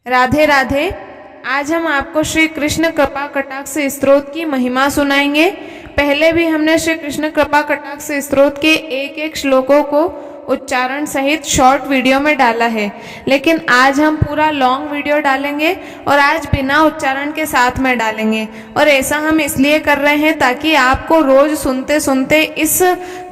राधे राधे। आज हम आपको श्री कृष्ण कृपा कटाक्ष स्तोत्र की महिमा सुनाएंगे। पहले भी हमने श्री कृष्ण कृपा कटाक्ष स्तोत्र के एक एक श्लोकों को उच्चारण सहित शॉर्ट वीडियो में डाला है, लेकिन आज हम पूरा लॉन्ग वीडियो डालेंगे और आज बिना उच्चारण के साथ में डालेंगे। और ऐसा हम इसलिए कर रहे हैं ताकि आपको रोज सुनते सुनते इस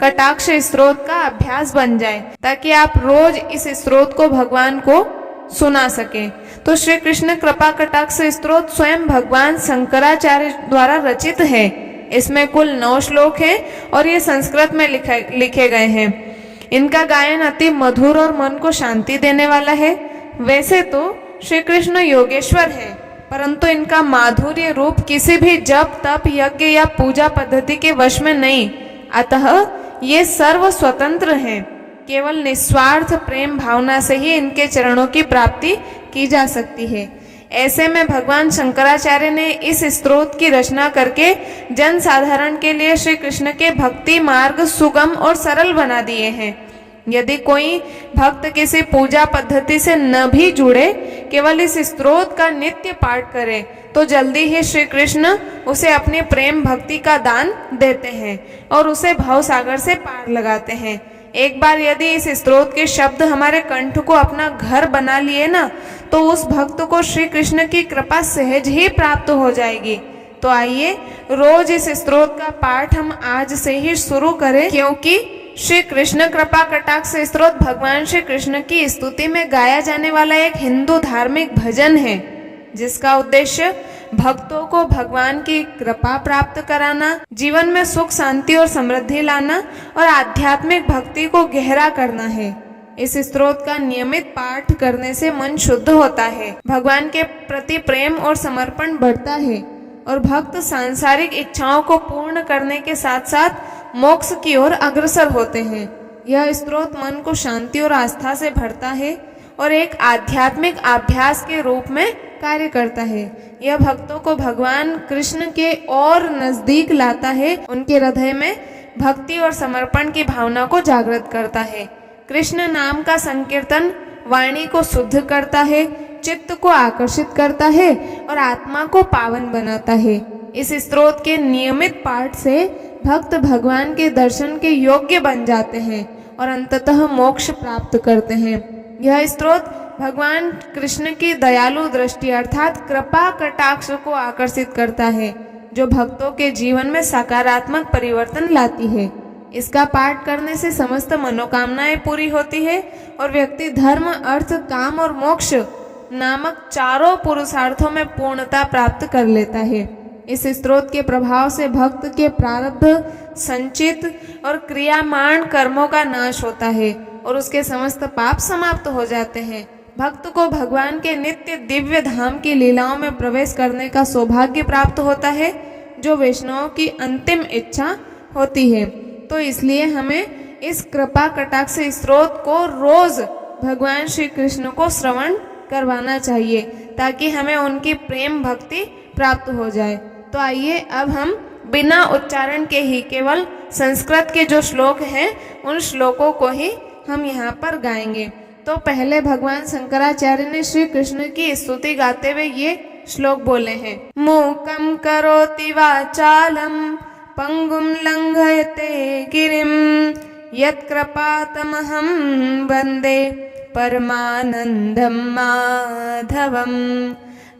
कटाक्ष स्तोत्र का अभ्यास बन जाए, ताकि आप रोज इस स्तोत्र को भगवान को सुना सके। तो श्री कृष्ण कृपा कटाक्ष स्तोत्र स्वयं भगवान शंकराचार्य द्वारा रचित है। इसमें कुल 9 श्लोक हैं और ये संस्कृत में लिखे गए हैं। इनका गायन अति मधुर और मन को शांति देने वाला है। वैसे तो श्री कृष्ण योगेश्वर है, परंतु इनका माधुर्य रूप किसी भी जप तप यज्ञ या पूजा पद्धति के वश में नहीं, अतः ये सर्व स्वतंत्र हैं। केवल निस्वार्थ प्रेम भावना से ही इनके चरणों की प्राप्ति की जा सकती है। ऐसे में भगवान शंकराचार्य ने इस स्तोत्र की रचना करके जन साधारण के लिए श्री कृष्ण के भक्ति मार्ग सुगम और सरल बना दिए हैं। यदि कोई भक्त किसी पूजा पद्धति से न भी जुड़े, केवल इस स्तोत्र का नित्य पाठ करे तो जल्दी ही श्री कृष्ण उसे अपनी प्रेम भक्ति का दान देते हैं और उसे भव सागर से पार लगाते हैं। एक बार यदि इस स्तोत्र के शब्द हमारे कंठ को अपना घर बना लिए ना, तो उस भक्त को श्री कृष्ण की कृपा सहज ही प्राप्त हो जाएगी। तो आइए रोज इस स्तोत्र का पाठ हम आज से ही शुरू करें, क्योंकि श्री कृष्ण कृपा कटाक्ष स्तोत्र भगवान श्री कृष्ण की स्तुति में गाया जाने वाला एक हिंदू धार्मिक भजन है, जिसका उद्देश्य भक्तों को भगवान की कृपा प्राप्त कराना, जीवन में सुख शांति और समृद्धि लाना और आध्यात्मिक भक्ति को गहरा करना है। इस स्तोत्र का नियमित पाठ करने से मन शुद्ध होता है, भगवान के प्रति प्रेम और समर्पण बढ़ता है और भक्त सांसारिक इच्छाओं को पूर्ण करने के साथ साथ मोक्ष की ओर अग्रसर होते हैं। यह स्तोत्र मन को शांति और आस्था से भरता है और एक आध्यात्मिक अभ्यास के रूप में कार्य करता है। यह भक्तों को भगवान कृष्ण के और नजदीक लाता है, उनके हृदय में भक्ति और समर्पण की भावना को जागृत करता है। कृष्ण नाम का संकीर्तन वाणी को शुद्ध करता है, चित्त को आकर्षित करता है और आत्मा को पावन बनाता है। इस स्तोत्र के नियमित पाठ से भक्त भगवान के दर्शन के योग्य बन जाते हैं और अंततः मोक्ष प्राप्त करते हैं। यह स्तोत्र भगवान कृष्ण की दयालु दृष्टि अर्थात कृपा कटाक्ष को आकर्षित करता है, जो भक्तों के जीवन में सकारात्मक परिवर्तन लाती है। इसका पाठ करने से समस्त मनोकामनाएं पूरी होती है और व्यक्ति धर्म अर्थ काम और मोक्ष नामक चारों पुरुषार्थों में पूर्णता प्राप्त कर लेता है। इस स्तोत्र के प्रभाव से भक्त के प्रारब्ध संचित और क्रियामाण कर्मों का नाश होता है और उसके समस्त पाप समाप्त हो जाते हैं। भक्त को भगवान के नित्य दिव्य धाम की लीलाओं में प्रवेश करने का सौभाग्य प्राप्त होता है, जो वैष्णवों की अंतिम इच्छा होती है। तो इसलिए हमें इस कृपा कटाक्ष स्तोत्र को रोज भगवान श्री कृष्ण को श्रवण करवाना चाहिए, ताकि हमें उनकी प्रेम भक्ति प्राप्त हो जाए। तो आइए अब हम बिना उच्चारण के ही केवल संस्कृत के जो श्लोक हैं उन श्लोकों को ही हम यहाँ पर गाएंगे। तो पहले भगवान शंकराचार्य ने श्री कृष्ण की स्तुति गाते हुए ये श्लोक बोले हैं। मूकं करोति वाचालं पंगुं लंघयते गिरिं यत्कृपातमहं वन्दे परमानन्दं माधवं।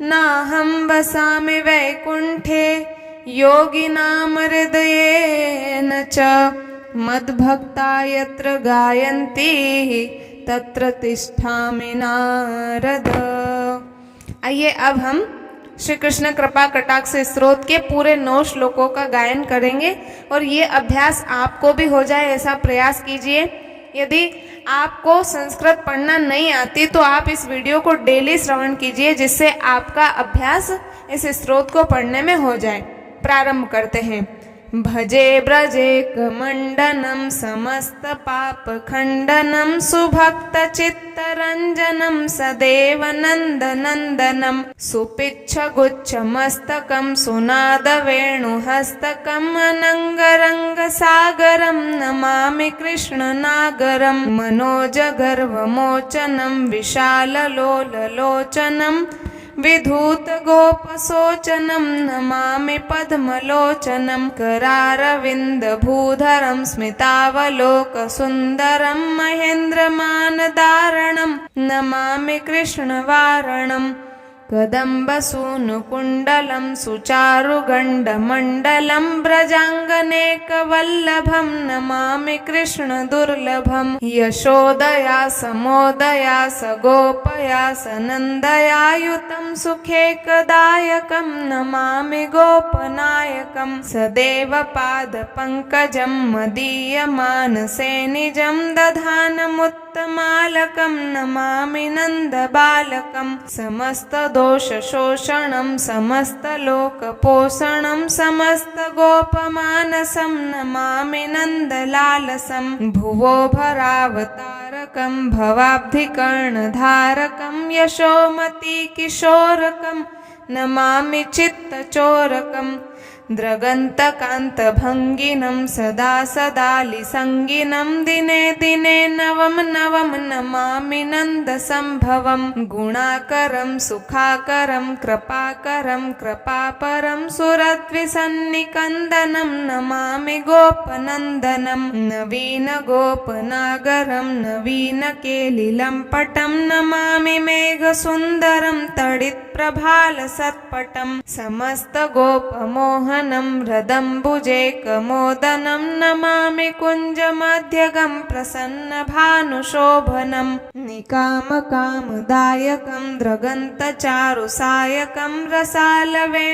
नाहं वसामि वैकुंठे योगिनां हृदयेन च मद्भक्ता यत्र गायन्ति तत्र तिष्ठामि नारद। आइए अब हम श्री कृष्ण कृपा कटाक्ष स्तोत्र के पूरे 9 श्लोकों का गायन करेंगे और ये अभ्यास आपको भी हो जाए, ऐसा प्रयास कीजिए। यदि आपको संस्कृत पढ़ना नहीं आती तो आप इस वीडियो को डेली श्रवण कीजिए, जिससे आपका अभ्यास इस स्तोत्र को पढ़ने में हो जाए। प्रारंभ करते हैं। भजे ब्रजेकमण्डनं समस्तपापखण्डनं सुभक्तचित्तरञ्जनं सदेव नन्दनन्दनं सुपिच्छगुच्छमस्तकं सुनादवेणुहस्तकम् अनङ्गरङ्गसागरं नमामि कृष्णनागरं मनोजगर्वमोचनं विशाललोललोचनं विधूतगोपशोचनं नमामि पद्मलोचनं करारविन्दभूधरं स्मितावलोकसुन्दरं महेन्द्रमानदारणं नमामि कृष्णवारणम् कदम्बसूनुकुण्डलं सुचारुगण्डमण्डलं व्रजाङ्गनेकवल्लभं नमामि कृष्णदुर्लभं यशोदया समोदया सगोपया सनन्दयायुतं सुखेकदायकं नमामि गोपनायकं सदेव पादपङ्कजं मदीयमानसे निजं दधानमुत्तमालकं नमामि नन्दबालकं समस्तदोषशोषणं समस्तलोकपोषणं समस्तगोपमानसं नमामि नन्दलालसं भुवो भरावतारकं भवाब्धिकर्णधारकं यशोमतीकिशोरकं नमामि चित्तचोरकं द्रगन्तकान्तभङ्गिनं सदा सदालिसङ्गिनं दिने दिने नवं नवं नमामि नन्दसम्भवं गुणाकरं सुखाकरं कृपाकरं कृपापरं सुरद्विसन्निकन्दनं नमामि गोपनन्दनं नवीनगोपनागरं नवीनकेलिलम्पटं नमामि मेघसुन्दरं तडित्प्रभालसत्पटं समस्तगोपमोहनं हृदम्बुजेकमोदनं नमामि कुञ्जमध्यगं प्रसन्नभानुशोभनं निकामकामदायकं द्रगन्तचारुसायकं रसालवेणुगायकं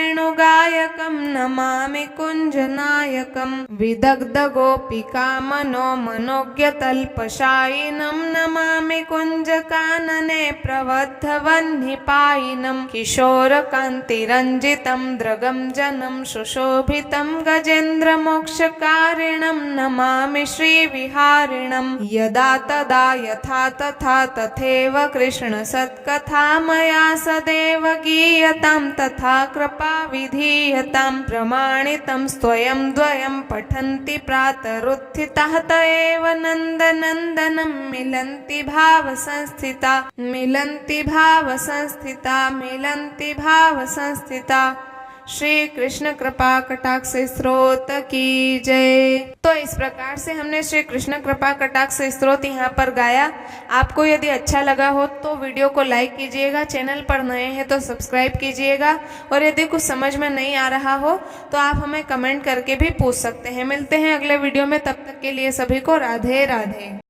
नमामि कुञ्जनायकं विदग्धगोपिकामनो मनोज्ञतल्पशायिनं नमामि कुञ्जकानने प्रवद्धवह्निपायिनं किशोरकान्तिरञ्जितं द्रगं जनं शोभितं गजेन्द्रमोक्षकारिणं नमामि श्रीविहारिणं यदा तदा यथा तथा तथैव कृष्णसत्कथा मया सदैव गीयतां तथा कृपा विधीयतां प्रमाणितं स्वयं द्वयं पठन्ति प्रातरुत्थितः त एव नन्दनन्दनं मिलन्ति भावसंस्थिता मिलन्ति भावसंस्थिता मिलन्ति भावसंस्थिता। श्री कृष्ण कृपा कटाक्ष स्त्रोत की जय। तो इस प्रकार से हमने श्री कृष्ण कृपा कटाक्ष स्त्रोत यहाँ पर गाया। आपको यदि अच्छा लगा हो तो वीडियो को लाइक कीजिएगा, चैनल पर नए हैं तो सब्सक्राइब कीजिएगा, और यदि कुछ समझ में नहीं आ रहा हो तो आप हमें कमेंट करके भी पूछ सकते हैं। मिलते हैं अगले वीडियो में, तब तक के लिए सभी को राधे राधे।